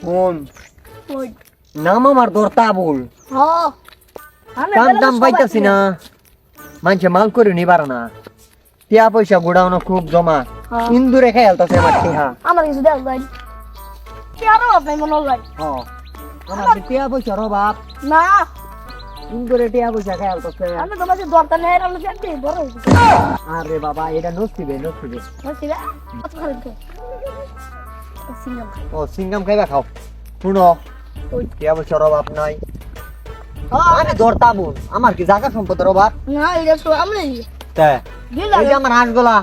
কোন ওই নাম আমার দরতা বল হ আমি কাম দাম পাইতাছি না মানুষে মাল করে নিবার না টিয়া পয়সা গোডাউন খুব জমা হ্যাঁ। ইন্দুরে খাই আলতাছে আমার টিহা আমার কিছু দেখ ভাই কি আরো আপনি মনে হয় আমার টিয়া পয়সা অভাব না ইন্দুরে টিয়া পয়সা খাই আলতাছে আমি তোমার যে দরকার নেই আমি জানতে বড় হইছে আরে বাবা এটা নসিবে বুঝছি না কত খালি তো সিঙ্গাম ও সিঙ্গাম খাইবা খাও শুনো ওই টিয়া পয়সার অভাব নাই হ্যাঁ আমি দরতা বল আমার কি জায়গা সম্পদের অভাব না এটা তো আমি তা দিল এই যে আমার হাঁসগুলা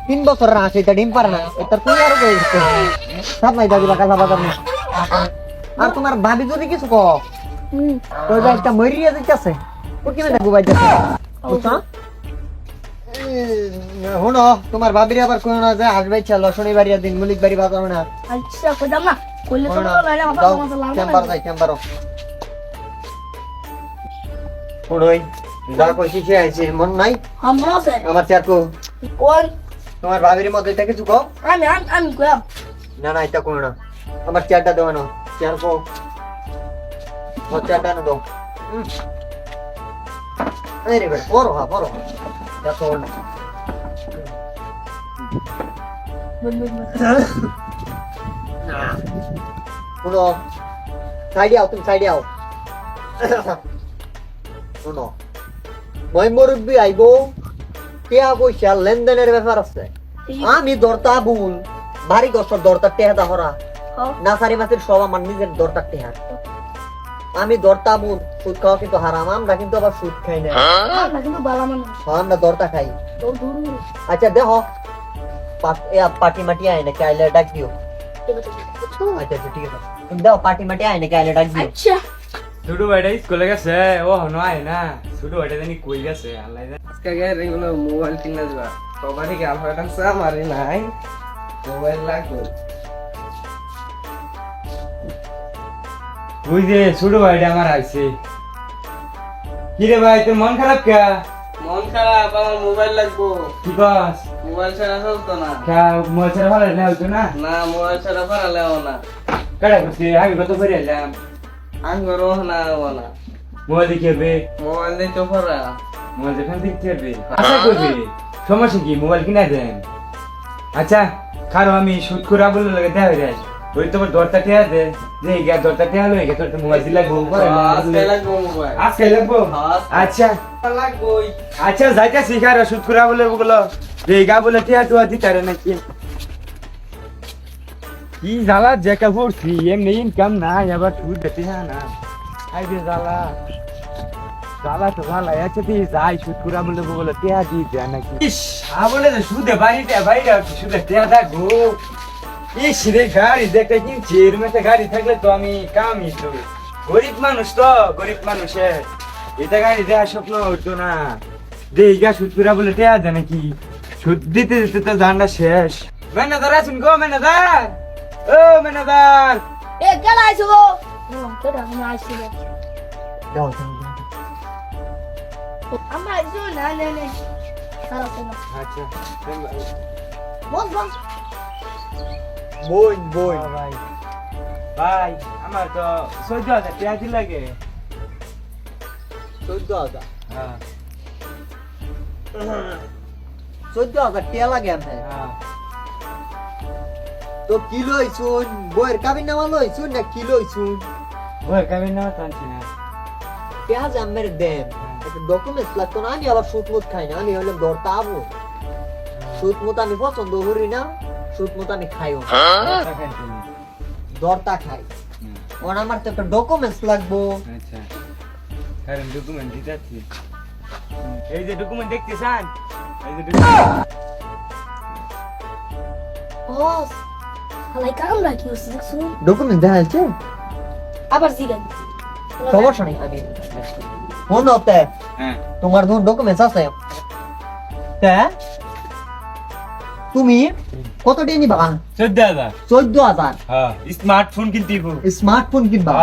3 বছরের হাঁস এটা ডিম পারে না এটা তুই আর সব নাই দাদি বাকা বাজার না আর তোমার ভাবি যদি কিছু কো তো একটা মরিয়া দিতেছে ও কি মেটা গুবাই যাচ্ছে বুঝছো হুনো তোমার ভাবির আবার কোন না যে হাঁস বাইছা লসনি বাড়িয়া দিন মুলিক বাড়ি বাজার না আচ্ছা কইতাম না কইলে তো লাইলে মাথা মাথা লাগবে চেম্বার যাই চেম্বারও হুনোই যা কইছি সে আইছে মন নাই আমরা আছে আমার চাকু কোন তোমার ভাবির মধ্যে এটা কিছু কও আমি কইলাম না না এটা কোনো না আমার চেয়ারটা দেওয়া না চেয়ার কো ও চেয়ারটা না দাও এই রে বেটা বড় দেখো শুনো সাইডে আও তুমি সাইডে আও শুনো মই মুরব্বি আইবো টিয়া পয়সা লেনদেনের ব্যাপার আছে আমি দরতা বুল ভারী কষ্ট দরতা টেহাদা হরা নাসারি মাছের সব আমার নিজের দরতা টেহা আমি দরতা বুল সুদ খাওয়া কিন্তু হারাম আমরা কিন্তু আবার সুদ খাই না আমরা কিন্তু বালা মানুষ আমরা দরতা খাই তো দূর আচ্ছা দেখো পার্টি মাটি আয় না কাইলে ডাক দিও আচ্ছা ঠিক আছে তুমি দাও পার্টি মাটি আয় না কাইলে ডাক দিও আচ্ছা ছোট ভাইটা স্কুলে গেছে ও হনো আয় না ছোট ভাইটা জানি কই গেছে আল্লাহ জানে আজকে গেলে এগুলো মোবাইল কিনা যাবা সবারই গার্লফ্রেন্ড আছে আমারই নাই মোবাইল লাগবে ওই যে ছোট ভাইটা আমার আইছে কি রে ভাই তোর মন খারাপ কে মন খারাপ আমার মোবাইল লাগবো কি বাস মোবাইল ছাড়া চলতো না মোবাইল ছাড়া ভালো না হতো না না মোবাইল ছাড়া পারালেও না কাটা করছি আমি কত করে এলাম আমি করবো না হবো না মোবাইল দেখে হবে মোবাইল দিতে পারা মোবাইল দেখেন দেখতে হবে আশা করবে সমস্যা কি মোবাইল কিনা দেন আচ্ছা খারো আমি সুদ করে বলে লাগে দেওয়া যায় ওই তোমার দরটা টেয়া দে যে গিয়া দরটা টেয়া লই গে তোর মোবাইল দিলা ঘুম করে আজকে লাগবো মোবাইল আজকে লাগবো আচ্ছা লাগবোই আচ্ছা যাইতে শিখার সুদ করে বলে ওগুলো যে গা বলে টেয়া টুয়া দিতারে নাকি কি জ্বালা জেকা পড়ছি এমনি ইনকাম নাই আবার সুদ দিতে না আইবে জ্বালা জ্বালা তো জ্বালা আছে তুই যাই সুদ করে বলে টেয়া দি দেয় নাকি ইস বলে সুদে বাড়িতে বাইরে সুদে টেয়া থাকবো ইস রে গাড়ি দেখতে কিনছি এরকম একটা গাড়ি থাকলে তো আমি কামই তো গরিব মানুষ তো গরিব মানুষের এটা গাড়ি দেওয়ার স্বপ্ন হতো না দেখা সুদ করে বলে টেয়া দেয় নাকি সুদ দিতে দিতে তো জানটা শেষ ম্যানেজার আছেন গো ম্যানেজার ও ম্যানেজার এ কেন আইছো গো তোরা আমি আইছি দাও আমরা আইছো না সারা তো আচ্ছা বস বস বই ভাই ভাই আমার তো 14,000 টাকা দিন লাগে 14,000 হ্যাঁ 14,000 টিয়া লাগে আমি হ্যাঁ তো কিলো হইছুন বইয়ের কাবিন নামা লইছুন না কিলো হইছুন ওই কাবিন না টানছি না পেঁয়াজ আমের দেন একটা ডকুমেন্টস লাগতো না আমি আবার সুদ মুদ খাই না আমি হলে দরতা আবো সুদ মুদ আমি পছন্দ করি না সুদ মুদ আমি খাইও না দরতা খাই ওর আমার তো একটা ডকুমেন্টস লাগবো আচ্ছা কারণ ডকুমেন্ট দিতেছি এই যে ডকুমেন্ট দেখতে চান এই যে বস হালাই কাম রাখি হচ্ছে দেখছো ডকুমেন্ট দেখা যাচ্ছে আবার জিগান সমস্যা নেই আমি ফোন হতে হ্যাঁ তোমার ধরুন ডকুমেন্টস আছে হ্যাঁ তুমি কত দিয়ে নিবা 14,000 14,000 হ্যাঁ স্মার্টফোন কিনতে দিব স্মার্টফোন কিনবা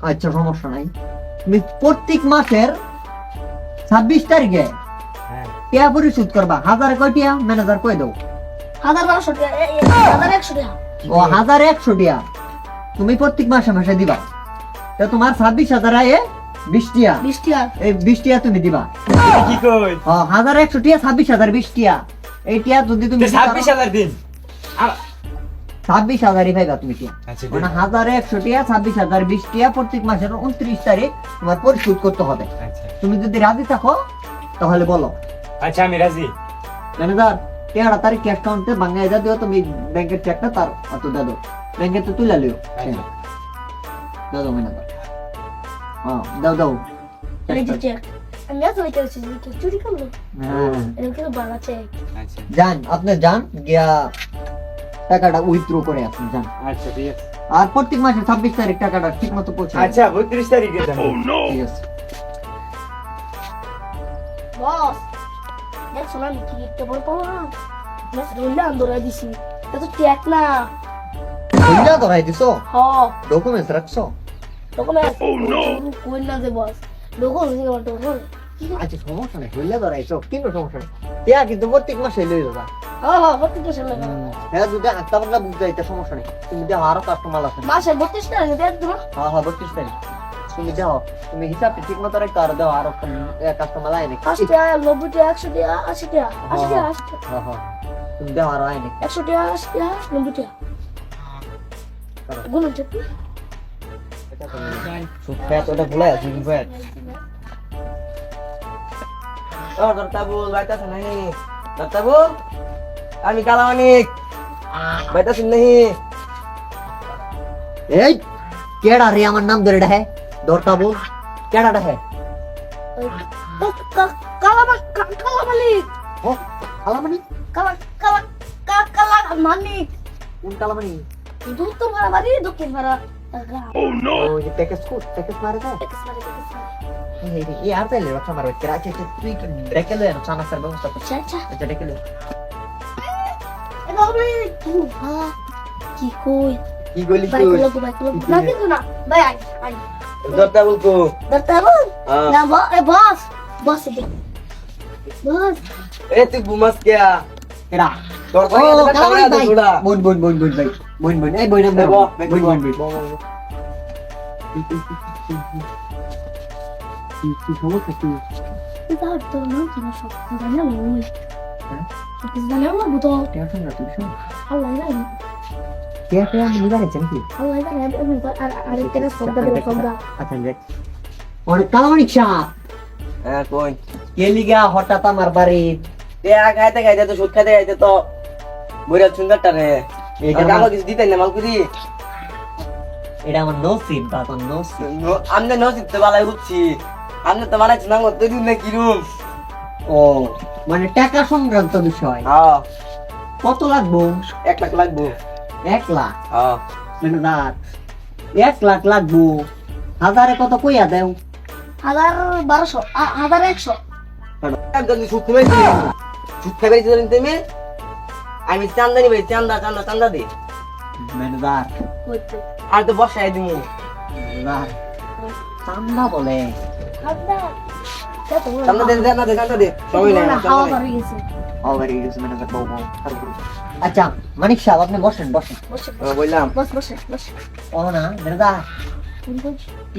আচ্ছা সমস্যা নাই তুমি প্রত্যেক মাসের 26 তারিখে হ্যাঁ টিয়া পরিশোধ করবা 1000 কয় টিয়া ম্যানেজার কই দাও 1200 টাকা 1100 টাকা ও 1100 টিয়া তুমি প্রত্যেক মাসে মাসে দিবা। তো তোমার 26,000 আয়ে 20 টিয়া, 20 টিয়া এই 20 টিয়া তুমি দিবা। কি কই 1100 টিয়া 26,000 20 টিয়া। এই টিয়া যদি তুমি 26,000 দিন 26,000 পাইবা তুমি টিয়া। আচ্ছা মানে 1100 টিয়া 26,000 20 টিয়া প্রত্যেক মাসের 29 তারিখ তোমার পরিশোধ করতে হবে। আচ্ছা তুমি যদি রাজি থাকো তাহলে বলো। আচ্ছা আমি রাজি। ম্যানেজার 13 তারিখ ক্যাশ কাউন্টে বাঙ্গাই দিও, তুমি ব্যাংকের চেকটা তার অত দাও, ব্যাংকে তো তুলে লিও। আচ্ছা। দাও ম্যানেজার, দাও দাও। এই যে চেক আমি আজ ওইটা হচ্ছে যে চুরি করলো হ্যাঁ, এরকম বাড়া চেক আচ্ছা যান আপনি যান গিয়া টাকাটা উইথড্র করে আপনি যান। আচ্ছা ঠিক আছে। আর প্রত্যেক মাসে 26 তারিখ টাকাটা ঠিক মতো পৌঁছে দেবেন। আচ্ছা 32 তারিখে যাবো। ঠিক আছে। বস দেখ শোনা কি একটা বড় পাওয়া না রইলা আন্দোলন দিছি তা তো চেক না কইলা ধরাই দিছো, হ ডকুমেন্টস রাখছো? ডকুমেন্ট কই না যে বস ডকুমেন্ট আমার ডকুমেন্ট আচ্ছা সমস্যা নেই, কইলা ধরাইছো কিন্তু সমস্যা নেই। টিয়া কিন্তু প্রত্যেক মাসে লই যাবা। হ্যাঁ প্রত্যেক মাসে লাগে হ্যাঁ যদি আটটা বাংলা বুঝতে যাইতে সমস্যা নেই। তুমি দেখো আরো কাস্টমার আছে। মাসে 32 টাকা দেখ দিও হ্যাঁ 32 তারিখ তুমি দেখো, তুমি হিসাব ঠিক মতো রাখতে আর দাও আরো কাস্টমার আয় নাকি। 80 টাকা 90 টাকা 100 টাকা 80 টাকা 80 টাকা 80 টাকা হ্যাঁ হ্যাঁ তুমি দেখো আরো আয় নাকি। 100 টাকা 80 টাকা 90 টাকা গুণ হচ্ছে সুদ ফ্যাট ওটা ভুলে আছি কি ফ্যাট। ও দর্তাবুল বাইতাছ নাহি দর্তাবুল আমি কালামানিক বাইতাছ নাহি এই কেডা রে আমার নাম ধরে ডাহে দরটা বল কেডা ডাহে? কালা মালিক ও কালামানি? কালা মালিক কোন কালামানি? দুধ তো ভাড়া বাড়ি দক্ষিণ ভাড়া ও যে প্যাকেজ মারে দেয়। এই আর তাইলে রক্ষা মারবে কেরা কে তুই ডেকে লে চানা সার ব্যবস্থা কর। আচ্ছা আচ্ছা আচ্ছা ডেকে লে। কি কই কি গলি বাইক তুই? লোক না কিন্তু না ভাই আই দর্তাবুল কো দরতাবো না বস বস বস এ তুই ঘুমাস কেয়া কেডা? দর্তা ও কেয়া কালামানি কামড়া দে ভাই। ছোড়া বোন ভাই বোন এই বই নাম দেব বোন কি সমস্যা কি? এটা তো না কেন সব জানি না ওই সব জানি না বুতো টেনশন না তুই শুন। আল্লাহ জানে কে আমি নিবারে জানকি। আল্লাহ জানে আমি আর এটা সবটা দেব সবটা আচ্ছা দেখ ওরে কালামানি সাহেব হ্যাঁ কই কে লিগা হঠাৎ আমার বাড়ি? তে খাইতে খাইতে তো সুদ খাইতে খাইতে তো বইরা সুন্দরটা রে এটা এটা আমাকে কিছু দিতেন না মালকুদি এটা আমার নসিব বাবা নসিব। আমনে নসিব তো বালাই বুঝছি আমনে তো মানাইছ না তুই দিন না কিরুম ও মানে টাকা সংক্রান্ত বিষয়। হ্যাঁ কত লাগবো? 1 লাখ লাগবো 1 লাখ হ্যাঁ মানে দাঁত 1 লাখ লাগবো। হাজারে কত কইয়া দেও? 1200 1100 একদম সুদ খাইছি সুদ খাইছি তুমি আমি চান্দানি ভাই চান্দা দে ম্যানেজার হইতে আর তো বসাই দিমু ম্যানেজার চান্দা বলে আপনার চান্দা দে সময় নাই হাওয়া করে গেছে ওভারে গেছে ম্যানেজার বউ আচ্ছা মানিক সাহেব আপনি বসেন বসেন। বসে বললাম বস বসে ও না ম্যানেজার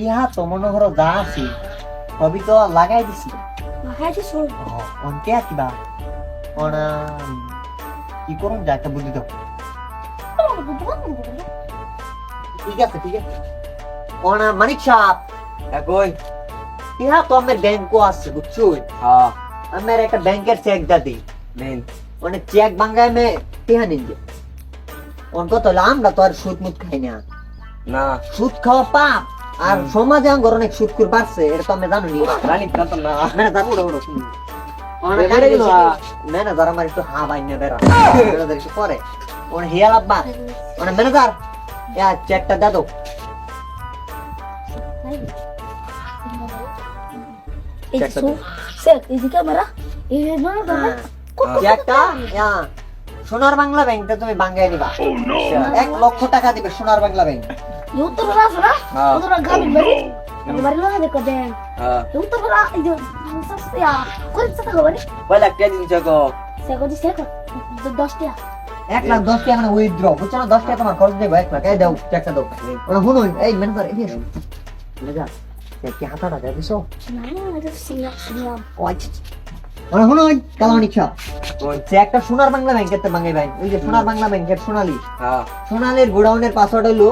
ইহা তো মনে করো যা আছি সবই তো লাগাই দিছি। হাইতে শুন অন্তে কিবা ওনা কি করুন যা একটা বুদ্ধি দাও। ঠিক আছে ওনা মানিক সাহেব কই ইহা তো আমার ব্যাংকও আছে বুঝছো? হ্যাঁ আমার একটা ব্যাংকের চেক দাদি দেন মানে চেক বাঙ্গায় মে টিহা নিন যে অন কত আমরা তো আর সুদ মুদ খাই না। না সুদ খাওয়া পাপ আর সমাজে আঙ্গর অনেক সুদ করে বাড়ছে এটা তো আমি জানো নি। রানী জানতাম না ম্যানেজার উড়ো শুনুন ম্যানেজার আমার একটু হা বাই না বেড়া ম্যানেজার একটু পরে ওর হিয়াল আব্বা মানে ম্যানেজার ইয়া চেকটা দাও দাও। এই শুন স্যার এই যে ক্যামেরা এই না হ্যাঁ, চেকটা ইয়া সোনার বাংলা ব্যাংকটা তুমি বাঙ্গায় নিবা। 1 লক্ষ টাকা দিবে সোনার বাংলা ব্যাংক। ইউতো না না ওদের গাবি বাড়ি বাড়ি না দেখো দেন হ্যাঁ ইউতো না এই যে সস্তা করে সাথে হবে কয় লাখ টাকা দিন চাকো সেগো দি সেগো 10 টাকা 1,10,000 টাকা মানে উইথড্র বুঝছো না 10 টাকা তোমার খরচ দেবো 1 লাখ এই দাও টাকা দাও শুনুন এই ম্যানেজার এই ম্যানেজার কি হাতা টাকা দিছো না এটা সিঙ্গাম শুনুন কালামানি খা সে একটা সোনার বাংলা ব্যাংকের বাঙাই ভাই ওই যে সোনার বাংলা ব্যাংকের সোনালী হ্যাঁ সোনালীর গোডাউনের পাসওয়ার্ড হলো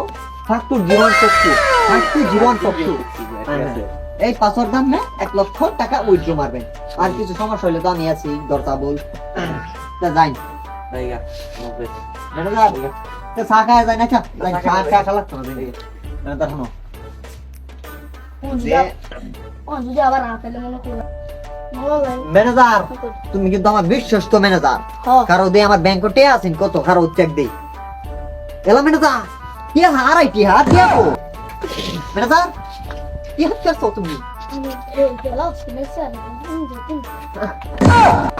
ফাক্টু জীবন শক্তি এই পাসওয়ার্ড দাম না 1 লক্ষ টাকা উইথড্র মারবেন আর কিছু সমস্যা হলে তো আমি আছি দরজা বল তা যাই ভাইয়া ম্যানেজার তো চা খাওয়া যায় না চা চা খাওয়া লাগতো না ম্যানেজার শুনো যদি আবার না পেলে মনে করো ম্যানেজার তুমি কিন্তু আমার বিশ্বস্ত ম্যানেজার কারো দে আমার ব্যাংকটে আছেন কত কারো চেক দেই এলা ম্যানেজার কি হারাই কি হাত দিও ম্যানেজার কি হাত করছো তুমি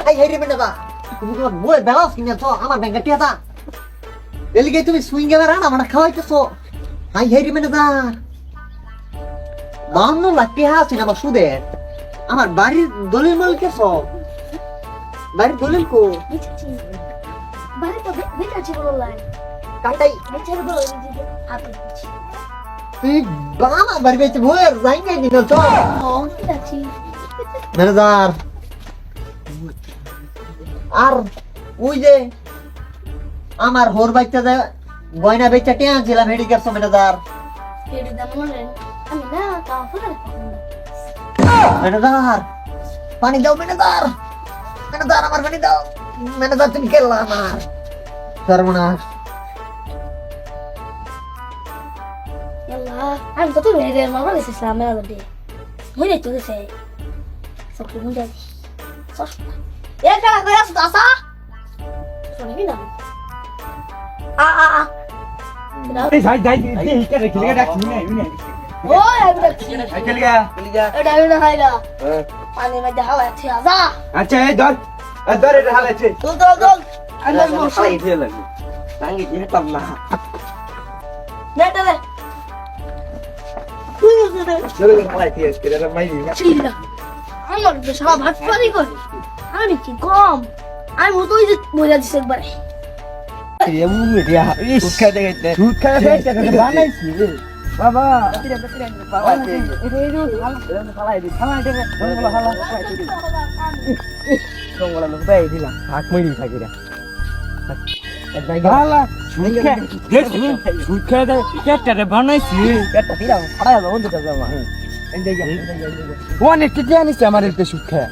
এই হেরি ম্যানেজার তুমি তো বই ব্যালান্স কিনেছো আমার ব্যাংকে টিয়াটা এলিগে তুমি সুইং গেমে রান আমার খাওয়াইতেছো হাই হেরি ম্যানেজার 52 লাখ টাকা আছে আমার সুদে আমার বাড়ির দলিল মাল কেছো বাড়ির দলিল কো বাড়ি তো বেকাছি বলো লাই কাটাই বেচারে বলো আপনি তুই বাবা বাড়ি বেচে ভয় যাই নাই দিন তো বেকাছি ম্যানেজার আর ওই যে আমার হোর বাইচটা যে গয়না বেচা টিয়া ছিলাম হেডি করছো ম্যানেজার এর দাম বলেন আমি না কাউ ফুলে ম্যানেজার পানি দাও ম্যানেজার ম্যানেজার আমার পানি দাও ম্যানেজার তুমি খেললা আমার সর্বনাশ ইয়াল্লা আমি তো তুমি রে মামা লেসে সামনে আলো দে মনে তো দেছে সবকি মুন্ডা সস এ কালা করে আসো দাসা শুনবি না এই যাই যাই এই কে রেখে লেগে ডাকছি না ও আমি এই কে লেগে এটা আমি না খাইলা পানি মধ্যে হাওয়া আছে যা আচ্ছা এই ধর এটা হালাইছে দল আমি খালাই দিয়ে লাগবে টাঙ্গি দিয়ে পাব না নেটা দে চলে খালাই দিয়ে আজকে এটা মাইরি চিল্লা আমার বেশ ভাত পারি করি আমি কি কম আমি তো ওই যে মজা দিছে একবার সুদ খাই ফেলতে বানাইছি রে বাবা বানাইছি অনেক কেটে আনিস আমার সুদ খায়